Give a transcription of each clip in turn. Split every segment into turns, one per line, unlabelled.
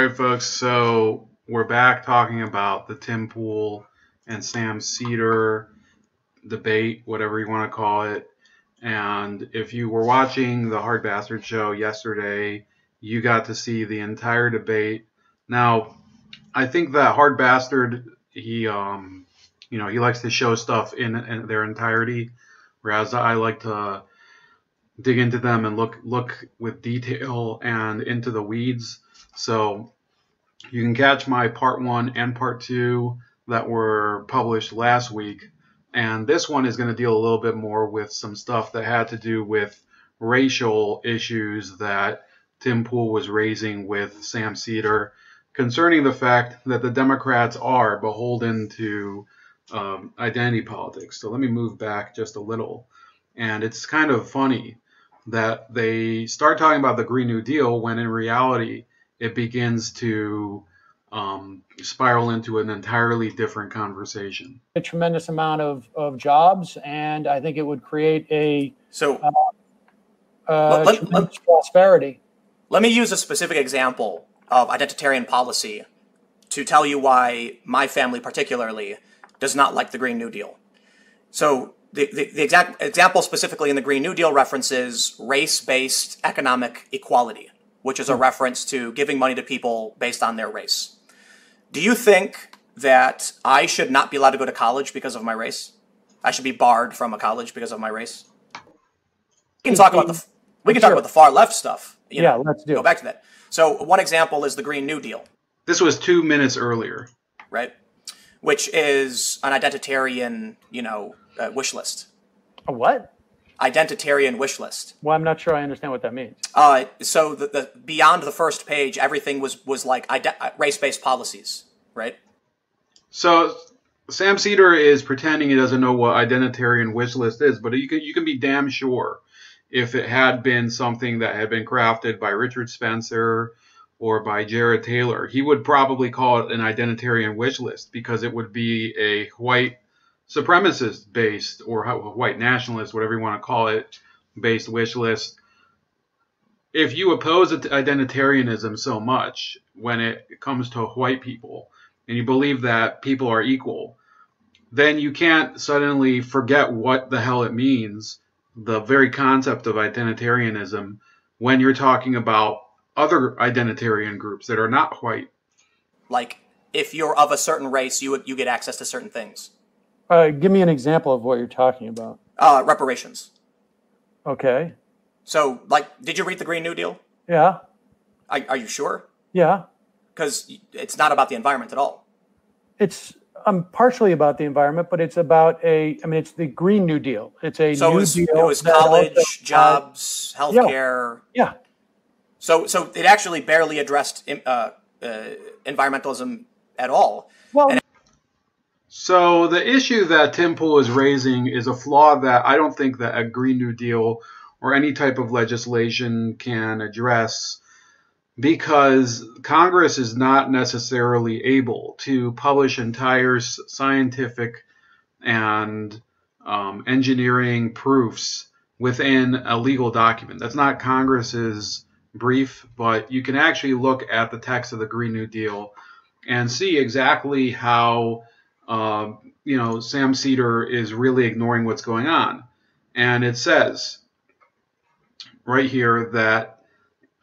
right, folks. So we're back talking about the Tim Pool and Sam Seder debate, whatever you want to call it. And if you were watching the Hard Bastard show yesterday, you got to see the entire debate. Now, I think that Hard Bastard, he likes to show stuff in their entirety, whereas I like to dig into them and look with detail and into the weeds. So you can catch my part 1 and part 2 that were published last week. And this one is going to deal a little bit more with some stuff that had to do with racial issues that Tim Pool was raising with Sam Seder concerning the fact that the Democrats are beholden to identity politics. So let me move back just a little. And it's kind of funny that they start talking about the Green New Deal when in reality it begins to spiral into an entirely different conversation.
A tremendous amount of jobs, and I think it would create a tremendous prosperity.
Let me use a specific example of identitarian policy to tell you why my family particularly does not like the Green New Deal. So the exact example specifically in the Green New Deal references race-based economic equality, which is a reference to giving money to people based on their race. Do you think that I should not be allowed to go to college because of my race? I should be barred from a college because of my race? We can talk about the far left stuff.
Let's do it.
Go back to that. So one example is the Green New Deal.
This was 2 minutes earlier.
Right? Which is an identitarian, wish list.
A what?
Identitarian wish list.
Well, I'm not sure I understand what that means.
So the beyond the first page, everything was like race-based policies, right?
So Sam Seder is pretending he doesn't know what identitarian wish list is, but you can be damn sure if it had been something that had been crafted by Richard Spencer or by Jared Taylor, he would probably call it an identitarian wish list because it would be a white supremacist based or white nationalist, whatever you want to call it, based wish list. If you oppose identitarianism so much when it comes to white people and you believe that people are equal, then you can't suddenly forget what the hell it means, the very concept of identitarianism, when you're talking about other identitarian groups that are not white.
Like, if you're of a certain race, you get access to certain things.
Give me an example of what you're talking about.
Reparations.
Okay.
So, did you read the Green New Deal?
Yeah.
Are you sure?
Yeah.
Because it's not about the environment at all.
It's partially about the environment, but it's about it's the Green New Deal. It's a new deal.
It was college, jobs, healthcare.
Yeah.
So it actually barely addressed environmentalism at all.
Well,
so the issue that Tim Pool is raising is a flaw that I don't think that a Green New Deal or any type of legislation can address, because Congress is not necessarily able to publish entire scientific and engineering proofs within a legal document. That's not Congress's brief, but you can actually look at the text of the Green New Deal and see exactly how Sam Seder is really ignoring what's going on. And it says right here that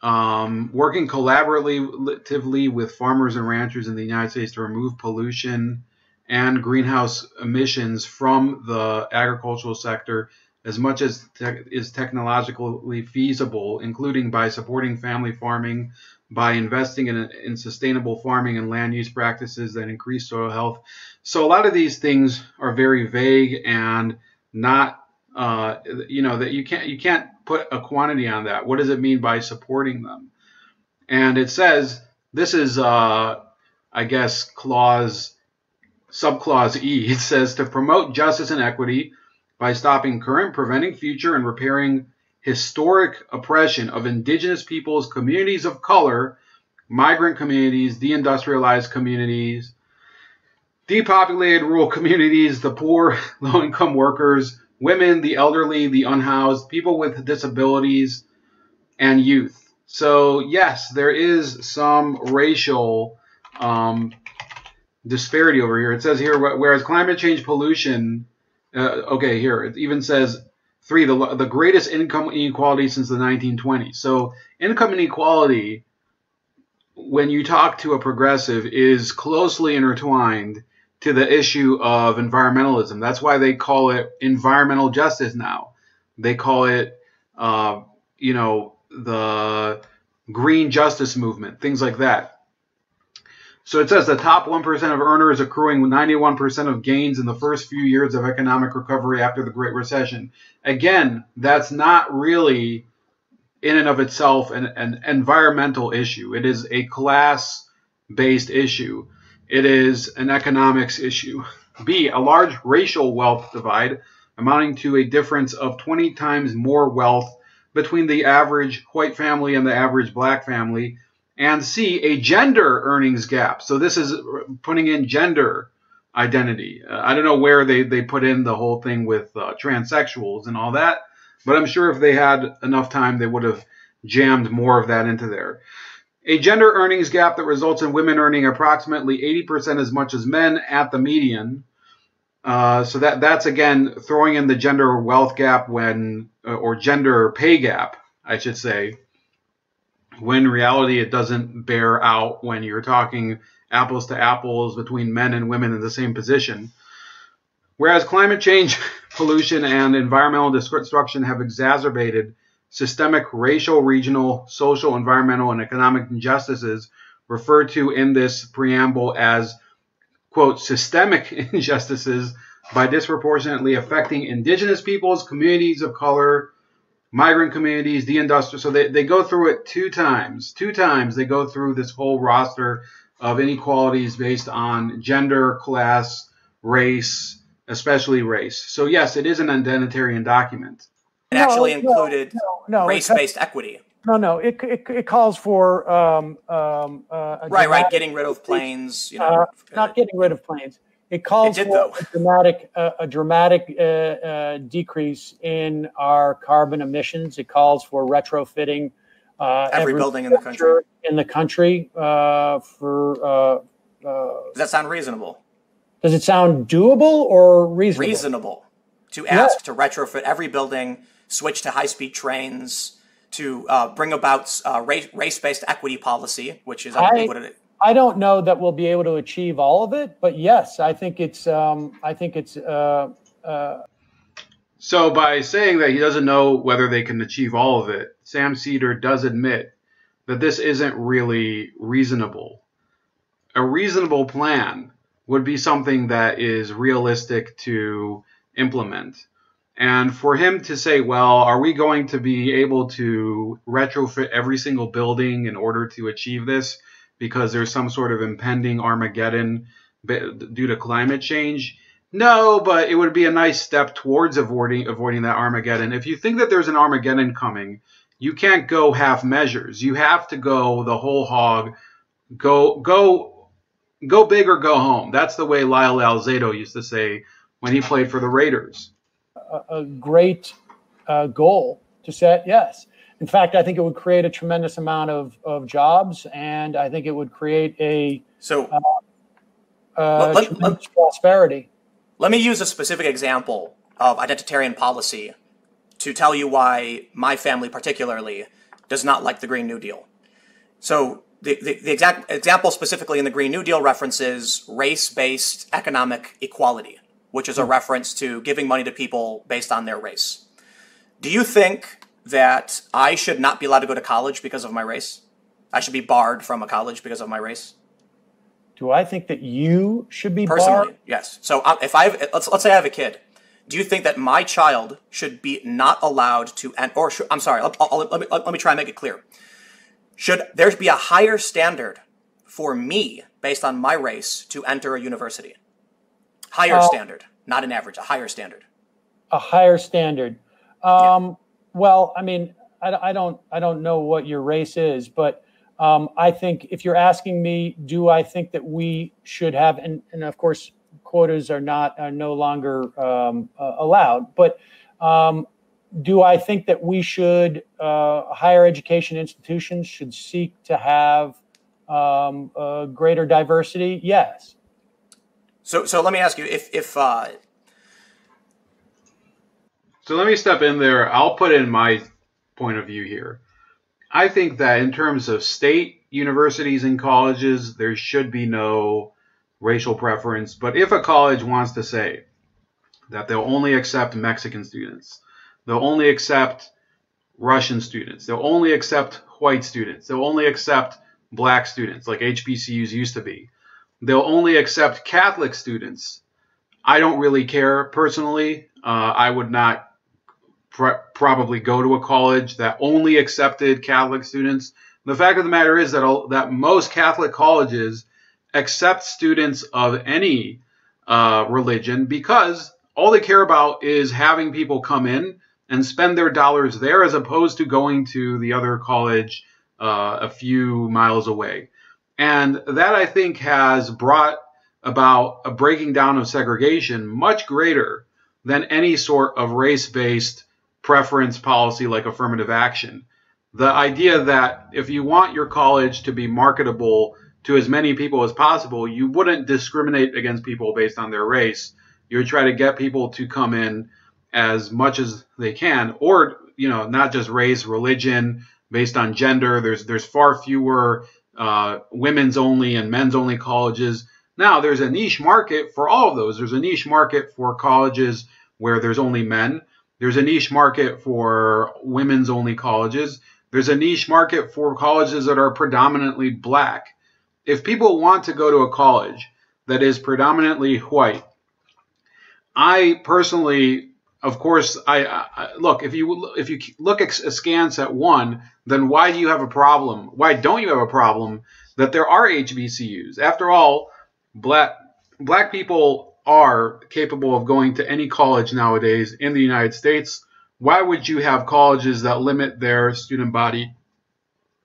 working collaboratively with farmers and ranchers in the United States to remove pollution and greenhouse emissions from the agricultural sector as much as is technologically feasible, including by supporting family farming, by investing in sustainable farming and land use practices that increase soil health. So a lot of these things are very vague and not, that you can't put a quantity on that. What does it mean by supporting them? And it says, this is, subclause E. It says to promote justice and equity by stopping current, preventing future, and repairing historic oppression of indigenous peoples, communities of color, migrant communities, deindustrialized communities, depopulated rural communities, the poor, low-income workers, women, the elderly, the unhoused, people with disabilities, and youth. So yes, there is some racial disparity over here. It says here, whereas climate change pollution, okay, here it even says 3, the greatest income inequality since the 1920s. So income inequality, when you talk to a progressive, is closely intertwined to the issue of environmentalism. That's why they call it environmental justice now. They call it, the green justice movement, things like that. So it says the top 1% of earners accruing 91% of gains in the first few years of economic recovery after the Great Recession. Again, that's not really in and of itself an environmental issue. It is a class-based issue. It is an economics issue. B, a large racial wealth divide amounting to a difference of 20 times more wealth between the average white family and the average black family. And C, a gender earnings gap. So this is putting in gender identity. I don't know where they put in the whole thing with transsexuals and all that, but I'm sure if they had enough time, they would have jammed more of that into there. A gender earnings gap that results in women earning approximately 80% as much as men at the median. So that's again throwing in the gender wealth gap or gender pay gap, I should say, when in reality it doesn't bear out when you're talking apples to apples between men and women in the same position. Whereas climate change, pollution, and environmental destruction have exacerbated systemic racial, regional, social, environmental, and economic injustices referred to in this preamble as, quote, systemic injustices by disproportionately affecting indigenous peoples, communities of color, migrant communities, deindustrial. So they go through it two times. Two times they go through this whole roster of inequalities based on gender, class, race, especially race. So yes, it is an identitarian document.
It actually included race-based equity.
No, it calls for
right, getting rid of planes.
Not getting rid of planes. It calls for a dramatic decrease in our carbon emissions. It calls for retrofitting
every building in the country.
Does
that sound reasonable?
Does it sound doable or reasonable?
Reasonable. To ask to retrofit every building, switch to high-speed trains, to bring about race-based equity policy, which is what it is.
I don't know that we'll be able to achieve all of it, but yes, I think it's. So
by saying that he doesn't know whether they can achieve all of it, Sam Seder does admit that this isn't really reasonable. A reasonable plan would be something that is realistic to implement. And for him to say, well, are we going to be able to retrofit every single building in order to achieve this because there's some sort of impending Armageddon due to climate change? No, but it would be a nice step towards avoiding that Armageddon. If you think that there's an Armageddon coming, you can't go half measures. You have to go the whole hog. Go big or go home. That's the way Lyle Alzado used to say when he played for the Raiders.
A great goal to set, yes. In fact, I think it would create a tremendous amount of jobs, and I think it would create tremendous prosperity.
Let me use a specific example of identitarian policy to tell you why my family particularly does not like the Green New Deal. So the exact example specifically in the Green New Deal references race-based economic equality, which is a reference to giving money to people based on their race. Do you think that I should not be allowed to go to college because of my race? I should be barred from a college because of my race?
Do I think that you should be
personally
barred?
Yes. So if let's say I have a kid, do you think that my child should be not allowed to? Let me try and make it clear. Should there be a higher standard for me based on my race to enter a university? Higher standard, not an average. A higher standard.
A higher standard. Well, I mean, I don't know what your race is, but I think if you're asking me, do I think that we should have, and of course, quotas are no longer allowed, but Do I think that we should, higher education institutions should seek to have greater diversity? Yes.
So let me ask you, if
So let me step in there. I'll put in my point of view here. I think that in terms of state universities and colleges, there should be no racial preference. But if a college wants to say that they'll only accept Mexican students, they'll only accept Russian students, they'll only accept white students, they'll only accept black students, like HBCUs used to be, they'll only accept Catholic students, I don't really care personally. I would not probably go to a college that only accepted Catholic students. The fact of the matter is that most Catholic colleges accept students of any religion because all they care about is having people come in and spend their dollars there as opposed to going to the other college a few miles away. And that, I think, has brought about a breaking down of segregation much greater than any sort of race-based preference policy like affirmative action. The idea that if you want your college to be marketable to as many people as possible, you wouldn't discriminate against people based on their race. You would try to get people to come in as much as they can, or not just race, religion, based on gender. There's far fewer women's only and men's only colleges. Now there's a niche market for all of those. There's a niche market for colleges where there's only men. There's a niche market for women's only colleges. There's a niche market for colleges that are predominantly black. If people want to go to a college that is predominantly white, I personally, of course, I look, if you look askance at one, then why do you have a problem? Why don't you have a problem that there are HBCUs? After all, black people are capable of going to any college nowadays in the United States. Why would you have colleges that limit their student body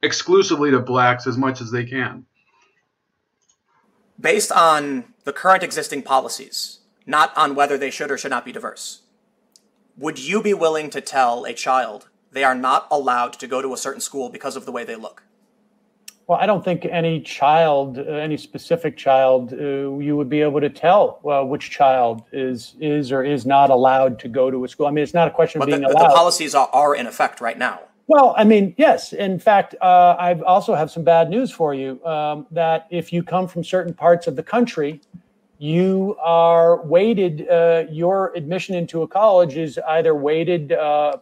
exclusively to blacks as much as they can?
Based on the current existing policies, not on whether they should or should not be diverse, would you be willing to tell a child they are not allowed to go to a certain school because of the way they look?
Well, I don't think any child, any specific child, you would be able to tell which child is or is not allowed to go to a school. I mean, it's not a question of being allowed.
But the policies are in effect right now.
Well, I mean, yes. In fact, I also have some bad news for you, that if you come from certain parts of the country, you are weighted, your admission into a college is either weighted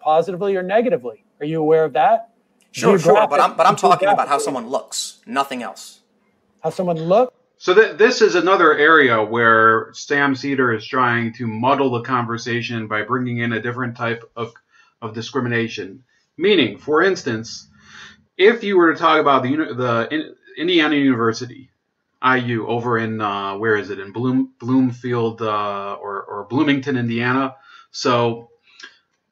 positively or negatively. Are you aware of that?
Sure, but I'm talking about how someone looks, nothing else.
How someone looks?
So this is another area where Sam Seder is trying to muddle the conversation by bringing in a different type of discrimination. Meaning, for instance, if you were to talk about the Indiana University, IU, over in, where is it, in Bloomfield or Bloomington, Indiana. So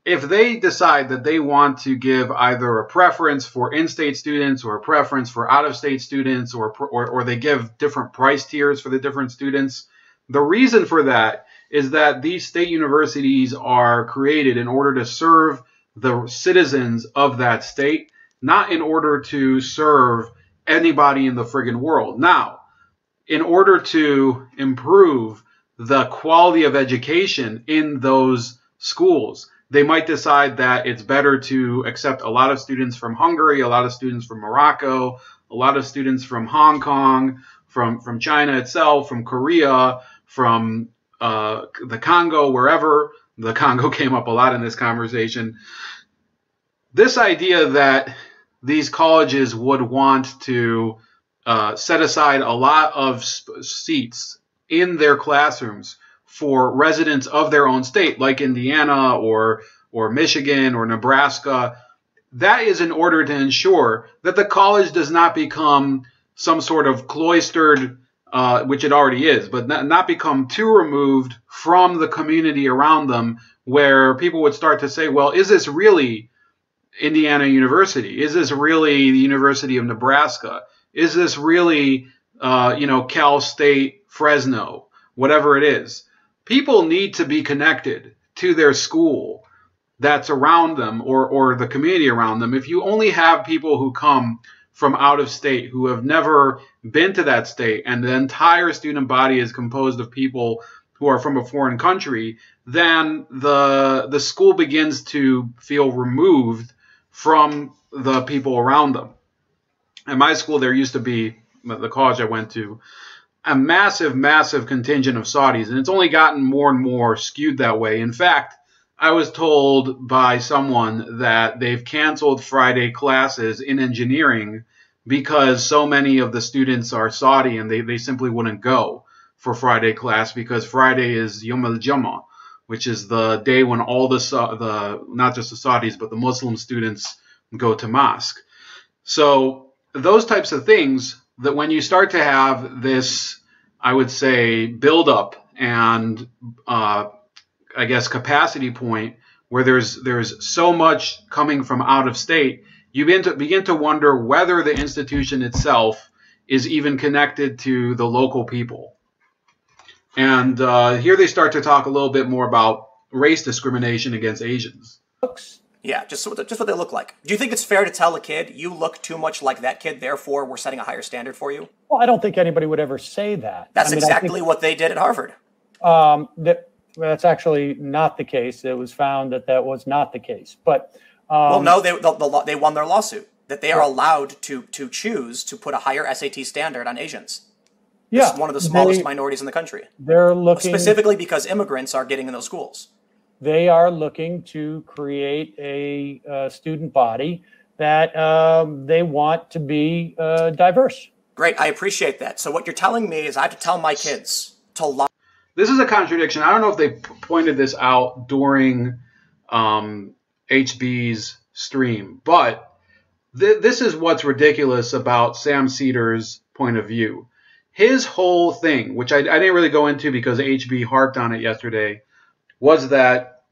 if they decide that they want to give either a preference for in-state students or a preference for out-of-state students, or they give different price tiers for the different students, the reason for that is that these state universities are created in order to serve the citizens of that state, not in order to serve anybody in the friggin' world. Now, in order to improve the quality of education in those schools, they might decide that it's better to accept a lot of students from Hungary, a lot of students from Morocco, a lot of students from Hong Kong, from China itself, from Korea, from the Congo, wherever. The Congo came up a lot in this conversation. This idea that these colleges would want to set aside a lot of seats in their classrooms for residents of their own state, like Indiana or Michigan or Nebraska, that is in order to ensure that the college does not become some sort of cloistered, which it already is, but not become too removed from the community around them, where people would start to say, well, is this really Indiana University? Is this really the University of Nebraska? Is this really, Cal State, Fresno, whatever it is? People need to be connected to their school that's around them, or the community around them. If you only have people who come from out of state, who have never been to that state, and the entire student body is composed of people who are from a foreign country, then the school begins to feel removed from the people around them. At my school, there used to be, the college I went to, a massive, massive contingent of Saudis, and it's only gotten more and more skewed that way. In fact, I was told by someone that they've canceled Friday classes in engineering because so many of the students are Saudi, and they simply wouldn't go for Friday class because Friday is Yom al-Jumu'ah, which is the day when all the not just the Saudis, but the Muslim students go to mosque. So those types of things, that when you start to have this, I would say, build up and I guess capacity point where there's so much coming from out of state, you begin to wonder whether the institution itself is even connected to the local people. And here they start to talk a little bit more about race discrimination against Asians.
Yeah, just what they look like. Do you think it's fair to tell a kid, you look too much like that kid, therefore we're setting a higher standard for you?
Well, I don't think anybody would ever say that.
That's exactly what they did at Harvard.
That's actually not the case. It was found that was not the case. But
well, no, they won their lawsuit, that they are allowed to choose to put a higher SAT standard on Asians.
Yeah,
it's one of the smallest minorities in the country.
They're looking
specifically because immigrants are getting in those schools.
They are looking to create a student body that they want to be diverse.
Great, I appreciate that. So what you're telling me is I have to tell my kids to lie.
This is a contradiction. I don't know if they pointed this out during HB's stream, but this is what's ridiculous about Sam Seder's point of view. His whole thing, which I didn't really go into because HB harped on it yesterday, was that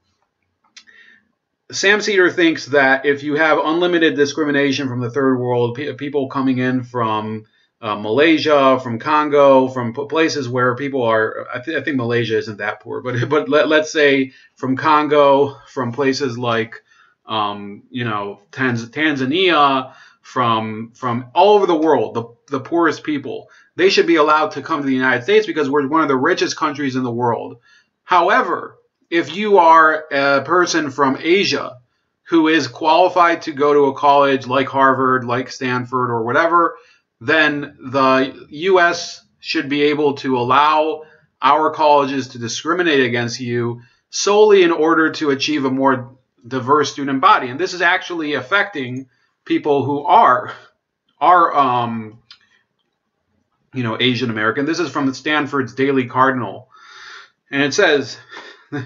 Sam Seder thinks that if you have unlimited discrimination from the third world, people coming in from Malaysia, from Congo, from places where people are, I think Malaysia isn't that poor, but let's say from Congo, from places like, Tanzania, from all over the world, the poorest people, they should be allowed to come to the United States because we're one of the richest countries in the world. However, if you are a person from Asia who is qualified to go to a college like Harvard, like Stanford, or whatever, then the U.S. should be able to allow our colleges to discriminate against you solely in order to achieve a more diverse student body. And this is actually affecting people who are Asian American. This is from Stanford's Daily Cardinal. And it says,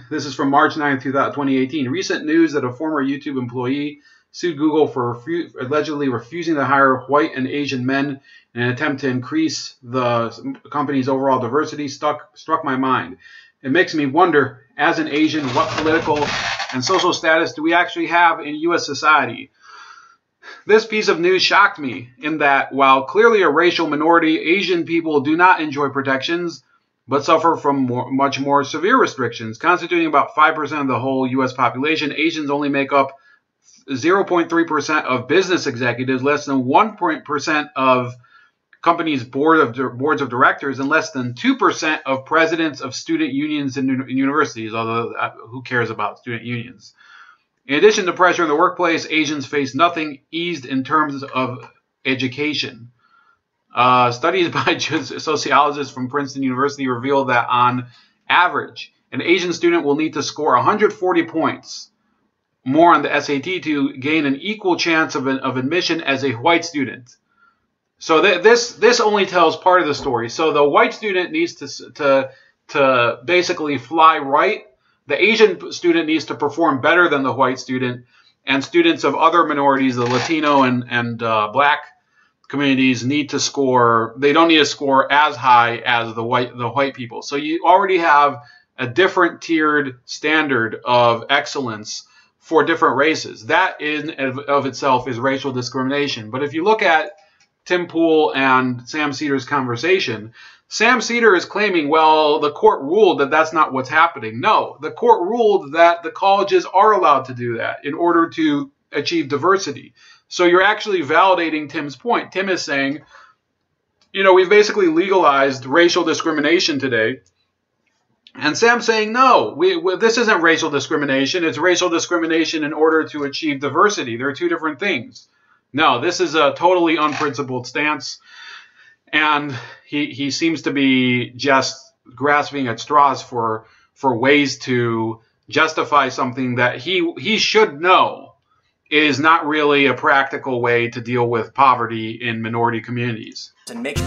this is from March 9th, 2018. Recent news that a former YouTube employee sued Google for allegedly refusing to hire white and Asian men in an attempt to increase the company's overall diversity struck my mind. It makes me wonder, as an Asian, what political and social status do we actually have in U.S. society? This piece of news shocked me in that while clearly a racial minority, Asian people do not enjoy protections, but suffer from much more severe restrictions. Constituting about 5% of the whole U.S. population, Asians only make up 0.3% of business executives, less than 1% of companies' boards of directors, and less than 2% of presidents of student unions and universities, although who cares about student unions? In addition to pressure in the workplace, Asians face nothing eased in terms of education. Studies by sociologists from Princeton University reveal that on average, an Asian student will need to score 140 points more on the SAT to gain an equal chance of admission as a white student. So this only tells part of the story. So the white student needs to basically fly right. The Asian student needs to perform better than the white student, and students of other minorities, the Latino and black communities, need to score. They don't need to score as high as the white people. So you already have a different tiered standard of excellence for different races. That in and of itself is racial discrimination. But if you look at Tim Pool and Sam Seder's conversation, Sam Seder is claiming, well, the court ruled that that's not what's happening. No, the court ruled that the colleges are allowed to do that in order to achieve diversity. So you're actually validating Tim's point. Tim is saying, you know, we've basically legalized racial discrimination today. And Sam's saying, no, this isn't racial discrimination. It's racial discrimination in order to achieve diversity. They're two different things. No, this is a totally unprincipled stance. And he seems to be just grasping at straws for ways to justify something that he should know is not really a practical way to deal with poverty in minority communities.
And make